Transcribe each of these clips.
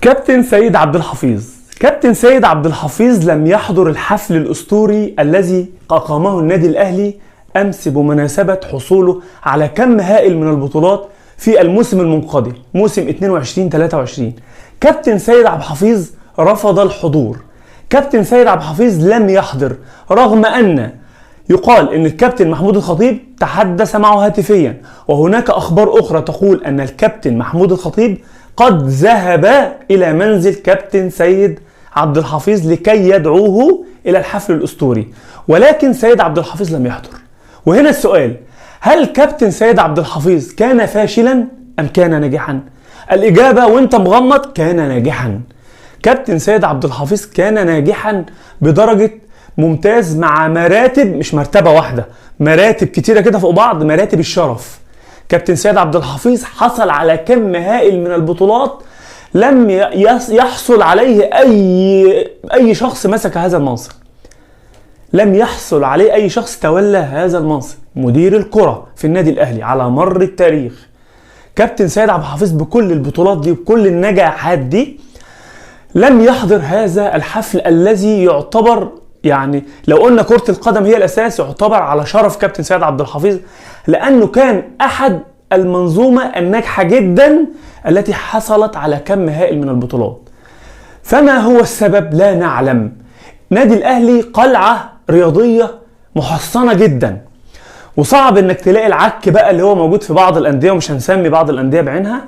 كابتن سيد عبد الحفيظ. كابتن سيد عبد الحفيظ لم يحضر الحفل الأسطوري الذي أقامه النادي الأهلي أمس بمناسبة حصوله على كم هائل من البطولات في الموسم المنقضي موسم 22-23. كابتن سيد عبد الحفيظ رفض الحضور. كابتن سيد عبد الحفيظ لم يحضر، رغم أن يقال أن الكابتن محمود الخطيب تحدث معه هاتفيا، وهناك أخبار أخرى تقول أن الكابتن محمود الخطيب قد ذهب إلى منزل كابتن سيد عبد الحفيظ لكي يدعوه إلى الحفل الأسطوري، ولكن سيد عبد الحفيظ لم يحضر. وهنا السؤال: هل كابتن سيد عبد الحفيظ كان فاشلا أم كان ناجحا؟ الإجابة وانت مغمض: كان ناجحا. كابتن سيد عبد الحفيظ كان ناجحا بدرجة ممتاز، مع مراتب، مش مرتبة واحدة، مراتب كتيرة كده فوق بعض، مراتب الشرف. كابتن سيد عبد الحفيظ حصل على كم هائل من البطولات لم يحصل عليه أي شخص مسك هذا المنصب. لم يحصل عليه أي شخص تولى هذا المنصب، مدير الكرة في النادي الأهلي على مر التاريخ. كابتن سيد عبد الحفيظ بكل البطولات دي وبكل النجاحات دي لم يحضر هذا الحفل الذي يعتبر، يعني لو قلنا كرة القدم هي الأساس، يعتبر على شرف كابتن سيد عبد الحفيظ، لأنه كان أحد المنظومة الناجحة جدا التي حصلت على كم هائل من البطولات. فما هو السبب؟ لا نعلم. نادي الأهلي قلعة رياضية محصنة جدا، وصعب انك تلاقي العك بقى اللي هو موجود في بعض الأندية، ومش هنسمي بعض الأندية بعينها.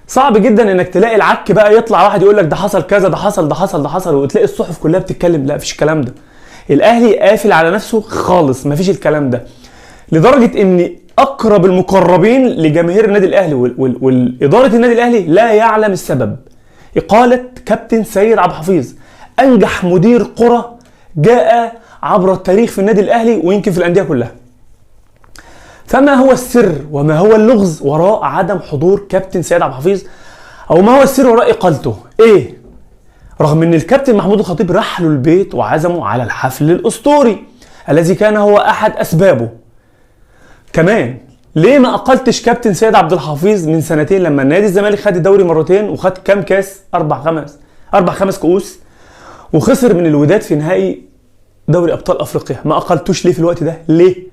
صعب جدا انك تلاقي العك بقى يطلع واحد يقول لك ده حصل كذا، ده حصل ده حصل ده حصل، وتلاقي الصحف كلها بتتكلم. لا، مفيش الكلام ده. الأهلي قافل على نفسه خالص، مفيش الكلام ده، لدرجة ان اقرب المقربين لجماهير النادي الاهلي والاداره النادي الاهلي لا يعلم السبب. اقاله كابتن سيد عبد الحفيظ، انجح مدير كره جاء عبر التاريخ في النادي الاهلي ويمكن في الانديه كلها. فما هو السر وما هو اللغز وراء عدم حضور كابتن سيد عبد الحفيظ، او ما هو السر وراء اقالته؟ ايه؟ رغم ان الكابتن محمود الخطيب راح له البيت وعزمه على الحفل الاسطوري الذي كان هو احد اسبابه. كمان ليه ما اقلتش كابتن سيد عبد الحفيظ من سنتين لما النادي الزمالك خد الدوري مرتين وخد كام كاس؟ اربع خمس كؤوس، وخسر من الوداد في نهائي دوري ابطال افريقيا. ما اقلتوش ليه في الوقت ده؟ ليه؟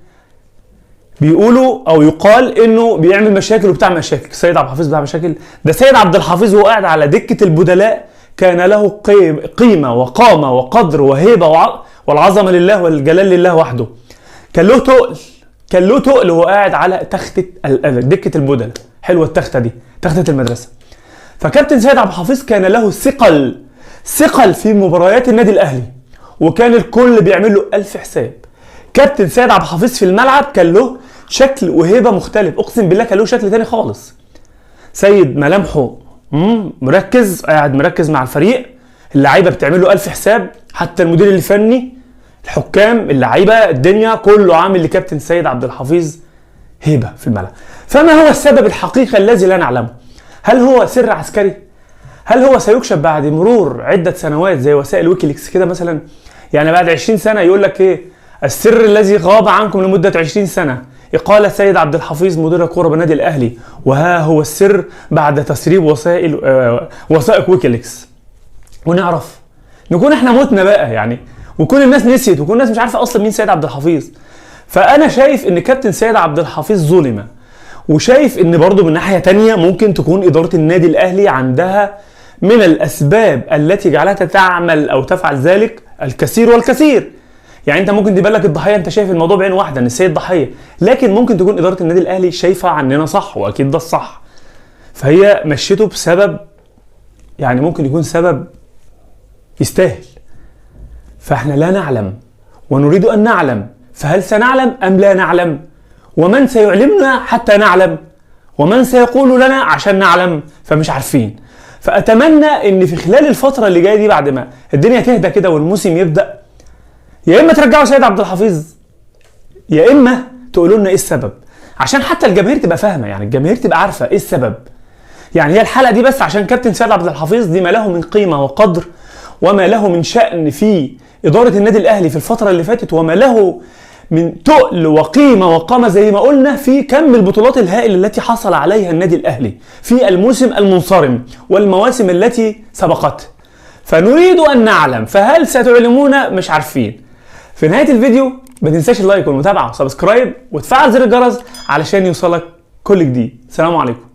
بيقولوا او يقال انه بيعمل مشاكل وبتاع مشاكل. سيد عبد الحفيظ بتاع مشاكل؟ ده سيد عبد الحفيظ وهو قاعد على دكة البدلاء كان له قيمة وقامة وقدر وهيبة والعظمة لله والجلال لله وحده. كان له تقل وهو قاعد على تختة دكة البدلاء. حلوة التختة دي، تختة المدرسة. فكابتن سيد عبد الحفيظ كان له ثقل في مباريات النادي الأهلي، وكان الكل بيعمل له ألف حساب. كابتن سيد عبد الحفيظ في الملعب كان له شكل وهيبة مختلف، اقسم بالله كان له شكل تاني خالص. سيد ملامحه مركز، قاعد مركز مع الفريق، اللعيبة بتعمل له ألف حساب، حتى المدير الفني، الحكام، اللعيبة، الدنيا كله عامل لكابتن سيد عبد الحفيظ هيبة في الملعب. فما هو السبب الحقيقي الذي لا نعلمه؟ هل هو سر عسكري؟ هل هو سيكشف بعد مرور عدة سنوات زي وسائل ويكيليكس كده مثلا؟ يعني بعد 20 سنة يقول لك ايه؟ السر الذي غاب عنكم لمدة 20 سنة إقالة سيد عبد الحفيظ مدير الكرة بالنادي الأهلي، وها هو السر بعد تسريب وثائق ويكيليكس. ونعرف نكون احنا متنا بقى يعني، وكل الناس نسيت، وكل الناس مش عارفة أصلا مين سيد عبد الحفيظ. فأنا شايف إن كابتن سيد عبد الحفيظ ظلم، وشايف إن برضو من ناحية تانية ممكن تكون إدارة النادي الأهلي عندها من الأسباب التي جعلتها تعمل أو تفعل ذلك الكثير والكثير. يعني انت ممكن تبقى لك الضحيه، انت شايف الموضوع بعين واحده ان السيد ضحيه، لكن ممكن تكون اداره النادي الاهلي شايفه عننا صح، واكيد ده الصح، فهي مشيته بسبب، يعني ممكن يكون سبب يستاهل. فاحنا لا نعلم ونريد ان نعلم، فهل سنعلم ام لا نعلم؟ ومن سيعلمنا حتى نعلم؟ ومن سيقول لنا عشان نعلم؟ فمش عارفين. فاتمنى ان في خلال الفتره اللي جايه دي، بعد ما الدنيا تهدى كده والموسم يبدا، يا اما ترجعوا سيد عبد الحفيظ، يا اما تقولوا لنا ايه السبب، عشان حتى الجماهير تبقى فاهمه، يعني الجماهير تبقى عارفه ايه السبب. يعني هي الحلقه دي بس عشان كابتن سيد عبد الحفيظ دي ما له من قيمه وقدر، وما له من شأن في اداره النادي الاهلي في الفتره اللي فاتت، وما له من تقل وقيمة وقامة زي ما قلنا في كم البطولات الهائل التي حصل عليها النادي الأهلي في الموسم المنصرم والمواسم التي سبقته. فنريد أن نعلم، فهل ستعلمون؟ مش عارفين. في نهاية الفيديو ما تنساش اللايك والمتابعة وسبسكرايب وتفعل زر الجرس علشان يوصلك كل جديد. السلام عليكم.